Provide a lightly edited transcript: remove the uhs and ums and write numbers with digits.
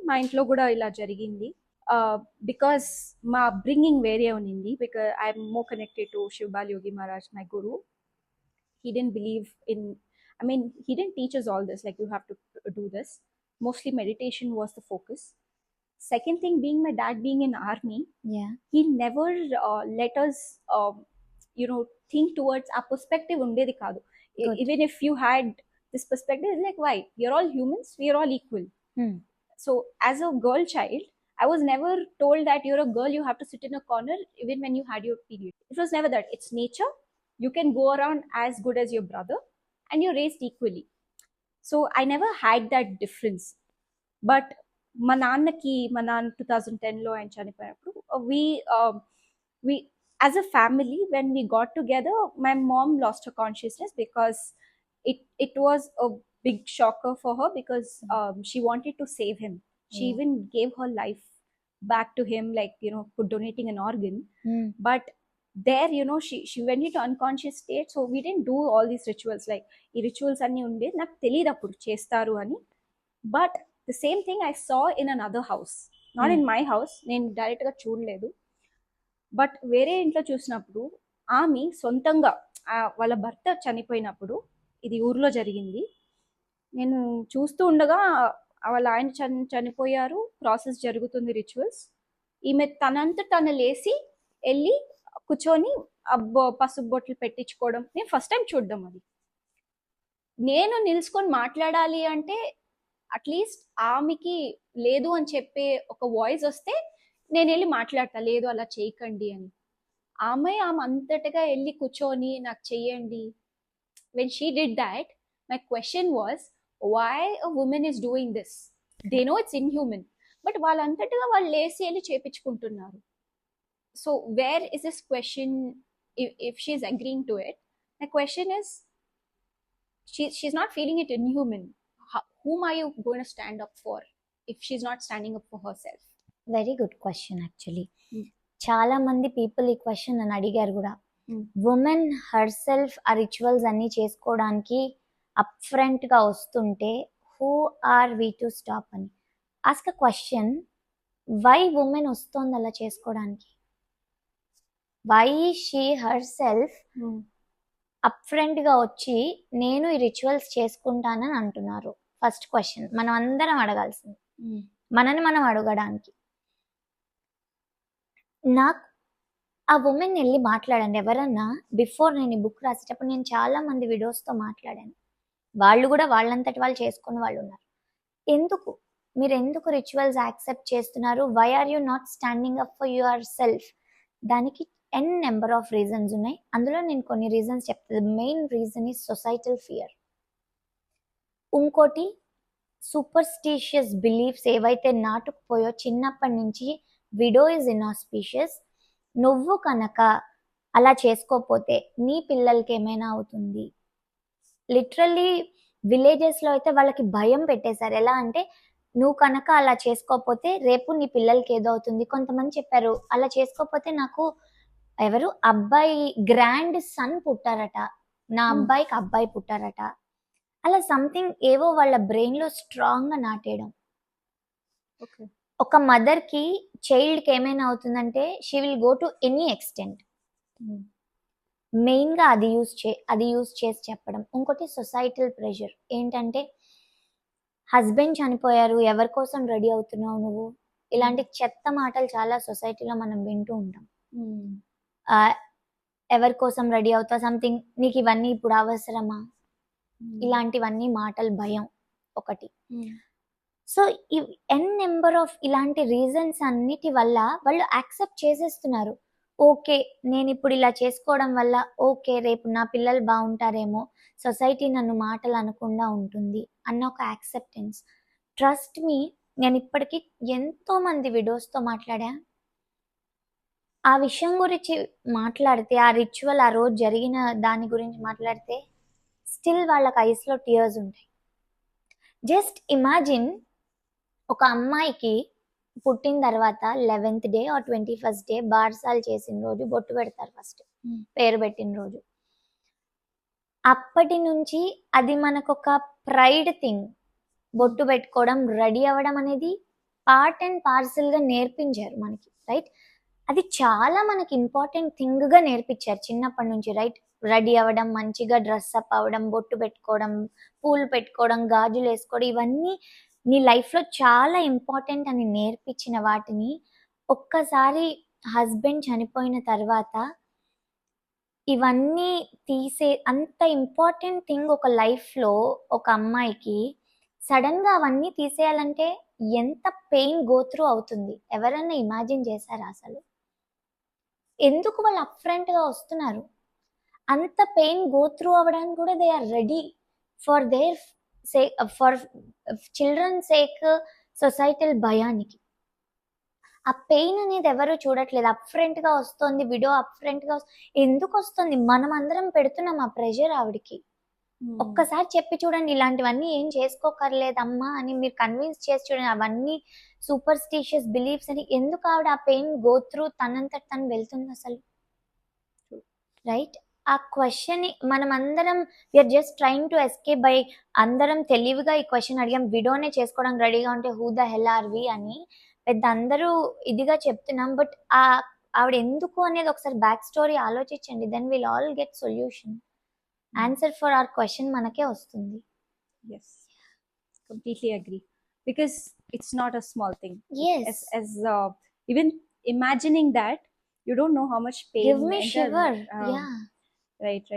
మా ఇంట్లో కూడా ఇలా జరిగింది. బికాస్ మా అప్బ్రింగింగ్ వేరే ఉన్నింది. Because I'm more connected to Shivabal Yogi Maharaj, my guru. He didn't believe in, I mean, he didn't teach us all this, like you have to do this. Mostly meditation was the focus. Second thing being my dad being in army, Yeah. he never let us you know, think towards our perspective undedi kaadu. Good. Even if you had this perspective, it's like, why, you're all humans, we are all equal. So as a girl child, I was never told that you're a girl, you have to sit in a corner even when you had your period. It was never that. It's nature. You can go around as good as your brother and you're raised equally. So I never had that difference. But మా నాన్న 2010లో ఆయన చనిపోయినప్పుడు we as a family, when we got together, my mom lost her consciousness because it was a big shocker for her, because she wanted to save him. She even gave her life back to him, like, you know, for donating an organ. But there, you know, she went into unconscious state, so we didn't do all these rituals. Like ఈ rituals అన్ని ఉండే నాకు తెలియదు అప్పుడు చేస్తారు అని. But the same thing I saw in another house, not in my house. నేను డైరెక్ట్గా చూడలేదు, బట్ వేరే ఇంట్లో చూసినప్పుడు ఆమె సొంతంగా వాళ్ళ భర్త చనిపోయినప్పుడు, ఇది ఊర్లో జరిగింది, నేను చూస్తూ ఉండగా వాళ్ళ ఆయన చనిపోయారు, ప్రాసెస్ జరుగుతుంది, రిచువల్స్. ఈమె తనంత తను లేచి వెళ్ళి కూర్చొని పసుపు బొట్లు పెట్టించుకోవడం నేను ఫస్ట్ టైం చూడడం. అది నేను నిలుచుకొని మాట్లాడాలి అంటే అట్లీస్ట్ ఆమెకి లేదు అని చెప్పే ఒక వాయిస్ వస్తే నేను వెళ్ళి మాట్లాడతా, లేదు అలా చేయకండి అని. ఆమె అంతటగా వెళ్ళి కూర్చొని నాకు చెయ్యండి. When she did that, my question was, why a woman is doing this? They know it's inhuman, but వాళ్ళంతటగా వాళ్ళు లేసి వెళ్ళి చేపించుకుంటున్నారు. So where is this question if she is agreeing to it? My question is, she's not feeling it inhuman. Whom are you going to stand up for if she's not standing up for herself? Very good question actually. చాలా మంది people ఈ question నన్ను అడిగారు కూడా. Woman herself ఆ rituals అన్ని చేసుకోవడానికి upfront గా వస్తుంటే who are we to stop అని ask a question. Why woman వస్తుంది అలా చేసుకోవడానికి? Why she herself upfront గా వచ్చి నేను ఈ రిచువల్స్ చేసుకుంటానని అంటున్నారు? ఫస్ట్ క్వశ్చన్ మనం అందరం అడగాల్సింది, మనని మనం అడగడానికి. నాకు ఆ ఉమెన్ వెళ్ళి మాట్లాడండి ఎవరన్నా. బిఫోర్ నేను ఈ బుక్ రాసేటప్పుడు నేను చాలా మంది విడోస్తో మాట్లాడాను. వాళ్ళు కూడా వాళ్ళంతటి వాళ్ళు చేసుకున్న వాళ్ళు ఉన్నారు. మీరు ఎందుకు రిచువల్స్ యాక్సెప్ట్ చేస్తున్నారు? Why are you not standing up for yourself? దానికి ఎన్ నెంబర్ ఆఫ్ రీజన్స్ ఉన్నాయి. అందులో నేను కొన్ని రీజన్స్ చెప్తాను. Main reason is societal fear. ఇంకోటి సూపర్స్టిషియస్ బిలీఫ్స్ ఏవైతే నాటుకుపోయో చిన్నప్పటి నుంచి, విడో ఇస్ ఇన్ఆస్పీషియస్, నువ్వు కనుక అలా చేసుకోకపోతే నీ పిల్లలకి ఏమైనా అవుతుంది. లిటరల్లీ విలేజెస్లో అయితే వాళ్ళకి భయం పెట్టేశారు. ఎలా అంటే, నువ్వు కనుక అలా చేసుకోకపోతే రేపు నీ పిల్లలకి ఏదో అవుతుంది. కొంతమంది చెప్పారు, అలా చేసుకోకపోతే నాకు ఎవరు అబ్బాయి గ్రాండ్ సన్ పుట్టారట, నా అబ్బాయికి అబ్బాయి పుట్టారట, అలా సంథింగ్ ఏవో వాళ్ళ బ్రెయిన్లో స్ట్రాంగ్గా నాటేయడం. ఒక మదర్కి చైల్డ్కి ఏమైనా అవుతుందంటే she will go to any extent. మెయిన్గా అది యూజ్ చేసి చెప్పడం. ఇంకోటి సొసైటల్ ప్రెషర్. ఏంటంటే, హస్బెండ్ చనిపోయారు, ఎవరి కోసం రెడీ అవుతున్నావు నువ్వు? ఇలాంటి చెత్త మాటలు చాలా సొసైటీలో మనం వింటూ ఉంటాం. ఎవరి కోసం రెడీ అవుతావు, సంథింగ్, నీకు ఇవన్నీ ఇప్పుడు అవసరమా, ఇలాంటివన్నీ మాటలు, భయం ఒకటి. సో ఎన్ నెంబర్ ఆఫ్ ఇలాంటి రీజన్స్ అన్నిటి వల్ల వాళ్ళు యాక్సెప్ట్ చేసేస్తున్నారు. ఓకే, నేను ఇప్పుడు ఇలా చేసుకోవడం వల్ల ఓకే రేపు నా పిల్లలు బాగుంటారేమో, సొసైటీ నన్ను మాటలు అనకుండా ఉంటుంది అన్న ఒక యాక్సెప్టెన్స్. ట్రస్ట్ మీ, నేను ఇప్పటికీ ఎంతో మంది విడోస్తో మాట్లాడా. ఆ విషయం గురించి మాట్లాడితే, ఆ రిచువల్ ఆ రోజు జరిగిన దాని గురించి మాట్లాడితే స్టిల్ వాళ్ళకి ఐస్లో టీయర్స్ ఉంటాయి. జస్ట్ ఇమాజిన్, ఒక అమ్మాయికి పుట్టిన తర్వాత 11th day or 21st day బార్సాలు చేసిన రోజు బొట్టు పెడతారు, ఫస్ట్ పేరు పెట్టిన రోజు. అప్పటి నుంచి అది మనకు ఒక ప్రైడ్ థింగ్. బొట్టు పెట్టుకోవడం, రెడీ అవ్వడం అనేది పార్ట్ అండ్ పార్సల్గా నేర్పించారు మనకి, రైట్? అది చాలా మనకి ఇంపార్టెంట్ థింగ్గా నేర్పించారు చిన్నప్పటి నుంచి, రైట్? రెడీ అవ్వడం, మంచిగా డ్రెస్అప్ అవ్వడం, బొట్టు పెట్టుకోవడం, పూలు పెట్టుకోవడం, గాజులు వేసుకోవడం, ఇవన్నీ నీ లైఫ్లో చాలా ఇంపార్టెంట్ అని నేర్పించిన వాటిని ఒక్కసారి హస్బెండ్ చనిపోయిన తర్వాత ఇవన్నీ తీసే అంత ఇంపార్టెంట్ థింగ్ ఒక లైఫ్లో ఒక అమ్మాయికి సడన్గా అవన్నీ తీసేయాలంటే ఎంత పెయిన్ గో త్రూ అవుతుంది, ఎవరన్నా ఇమాజిన్ చేశారా అసలు? ఎందుకు వాళ్ళు అప్ఫ్రంట్గా వస్తున్నారు? అంత పెయిన్ గో త్రూ అవ్వడానికి కూడా they are ready for their sake, for children sake, societal భయానికి. ఆ పెయిన్ అనేది ఎవరు చూడట్లేదు. అప్ఫ్రంట్గా వస్తుంది విడో, అప్ఫ్రంట్గా ఎందుకు వస్తుంది? మనం అందరం పెడుతున్నాం ఆ ప్రెషర్ ఆవిడకి. ఒక్కసారి చెప్పి చూడండి, ఇలాంటివన్నీ ఏం చేసుకోకర్లేదమ్మా అని మీరు కన్విన్స్ చేసి చూడండి. అవన్నీ సూపర్స్టిషియస్ బిలీఫ్స్ అని ఎందుకు ఆవిడ ఆ పెయిన్ గో త్రూ తనంతట తను వెళ్తుంది అసలు, రైట్? ఆ క్వశ్చన్ మనం అందరం we are just trying to escape by, అందరం తెలివిగా ఈ క్వశ్చన్ అడిగాం, విడోనే చేసుకోవడానికి రెడీగా ఉంటే who the hell are we అని పెద్ద అందరూ ఇదిగా చెప్తున్నాం. బట్ ఆవిడ ఎందుకు అనేది ఒకసారి బ్యాక్ స్టోరీ ఆలోచించండి, then will all get solution. Answer for our question మనకే వస్తుంది. Yes, completely agree. Because it's not a small thing. Yes. As even imagining that, you don't know how much pain. Give me shiver. Yeah. Right.